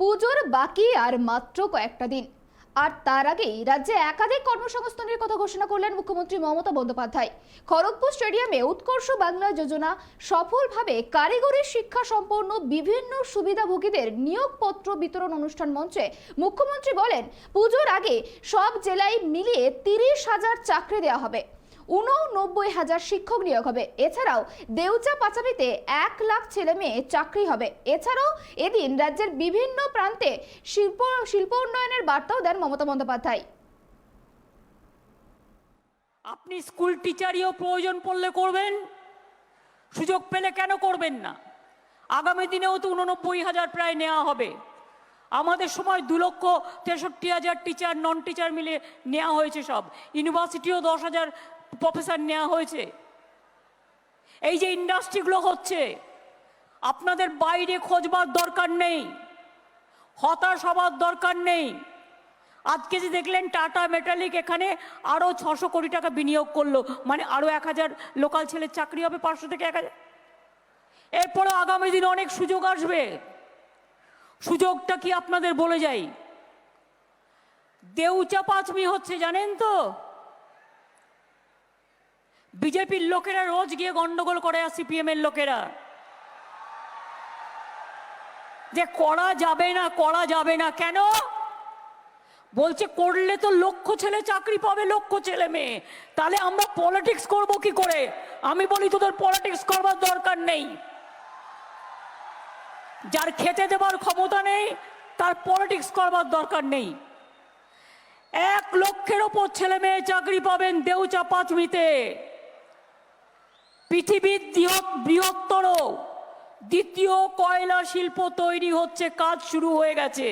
পুজোর বাকি আর মাত্র কয়েকটা দিন, আর তার আগেই রাজ্যে একাধিক কর্মসংস্থানের কথা ঘোষণা করলেন মুখ্যমন্ত্রী মমতা বন্দ্যোপাধ্যায়। খড়গপুর স্টেডিয়ামে উৎকর্ষ বাংলা যোজনা সফলভাবে কারিগরি শিক্ষা সম্পন্ন বিভিন্ন সুবিধাভোগীদের নিয়োগপত্র বিতরণ অনুষ্ঠান মঞ্চে মুখ্যমন্ত্রী বলেন, পুজোর আগে সব জেলায় মিলিয়ে 30,000 চাকরি দেওয়া হবে, 89,000 শিক্ষক নিয়োগ হবে। এছাড়াও দেউচা পাচামিতে 1 লাখ ছেলে মেয়ে চাকরি হবে। এছাড়াও এদিন রাজ্যের বিভিন্ন প্রান্তে শিল্প উন্নয়নের বার্তাও দেন মমতা বন্দ্যোপাধ্যায়। আপনি স্কুল টিচারিও প্রয়োজন পড়লে করবেন, সুযোগ পেলে কেন করবেন না? আগামী দিনেও তো 89,000 প্রায় নেওয়া হবে। আমাদের সময় 2,63,000 টিচার নন টিচার মিলে নেওয়া হয়েছে। সব ইউনিভার্সিটিও 10,000 প্রফেসর নেওয়া হয়েছে। এই যে ইন্ডাস্ট্রিগুলো হচ্ছে, আপনাদের বাইরে খোঁজবার দরকার নেই, হতাশ হবার দরকার নেই। আজকে যে দেখলেন টাটা মেটালিক এখানে আরও 600 কোটি টাকা বিনিয়োগ করলো, মানে আরও 1,000 লোকাল ছেলের চাকরি হবে, 500 থেকে 1,000। এরপরে আগামী দিনে অনেক সুযোগ আসবে। সুযোগটা কি আপনাদের বলে যাই, দেউচা পাঁচমি হচ্ছে জানেন তো? বিজেপির লোকেরা রোজ গিয়ে গন্ডগোল করে, আর সিপিএম এর লোকেরা যে করা যাবে না, করা যাবে না। কেন বলছে? করলে তো লক্ষ ছেলে চাকরি পাবে, লক্ষ ছেলে মেয়ে। তাহলে আমরা পলিটিক্স করব কি করে? আমি বলি, তোদের পলিটিক্স করবার দরকার নেই। যার খেতে দেবার ক্ষমতা নেই তার পলিটিক্স করবার দরকার নেই। 1 লক্ষের ওপর ছেলে মেয়ে চাকরি পাবেন দেউচা পাঁচমিতে। পৃথিবীর বৃহত্তর দ্বিতীয় কয়লা শিল্প তৈরি হচ্ছে, কাজ শুরু হয়ে গেছে।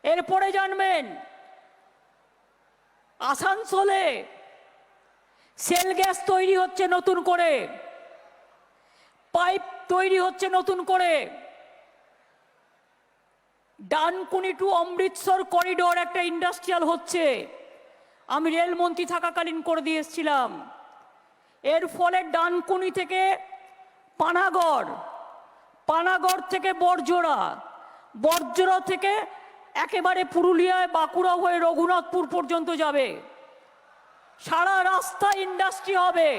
এরপরে জানবেন, আসানসোলে সেল গ্যাস তৈরি হচ্ছে নতুন করে, পাইপ তৈরি হচ্ছে নতুন করে। ডানকুনি টু অমৃতসর করিডোর একটা ইন্ডাস্ট্রিয়াল হচ্ছে, আমি রেলমন্ত্রী থাকাকালীন করে দিয়ে এসেছিলাম। এর ফলে ডানকুনি থেকে পানাগড়, পানাগড় থেকে বড়জোড়া, বড়জোড়া থেকে একেবারে পুরুলিয়ায় বাঁকুড়া হয়ে রঘুনাথপুর পর্যন্ত যাবে। সারা রাস্তা ইন্ডাস্ট্রি হবে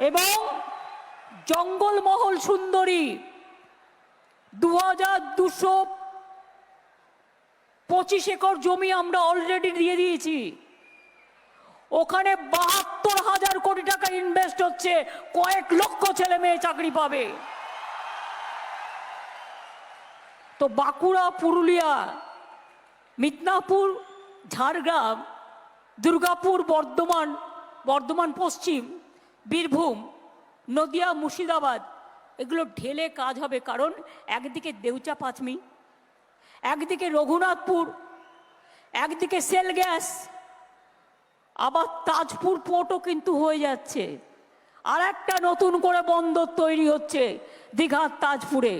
এবং জঙ্গলমহল সুন্দরী 2,225 একর জমি আমরা অলরেডি দিয়ে দিয়েছি। ওখানে 72,000 কোটি টাকা ইনভেস্ট হচ্ছে, কয়েক লক্ষ ছেলে মেয়ে চাকরি পাবে। তো বাঁকুড়া, পুরুলিয়া, মিদনাপুর, ঝাড়গ্রাম, দুর্গাপুর, বর্ধমান পশ্চিম, বীরভূম, নদিয়া, মুর্শিদাবাদ, এগুলো ঢেলে কাজ হবে। কারণ একদিকে দেউচা পাঁচমি, একদিকে রঘুনাথপুর, একদিকে সেল গ্যাস, আবার তাজপুর পোর্টও কিন্তু হয়ে যাচ্ছে। আর একটা নতুন করে বন্দর তৈরি হচ্ছে দীঘার তাজপুরে।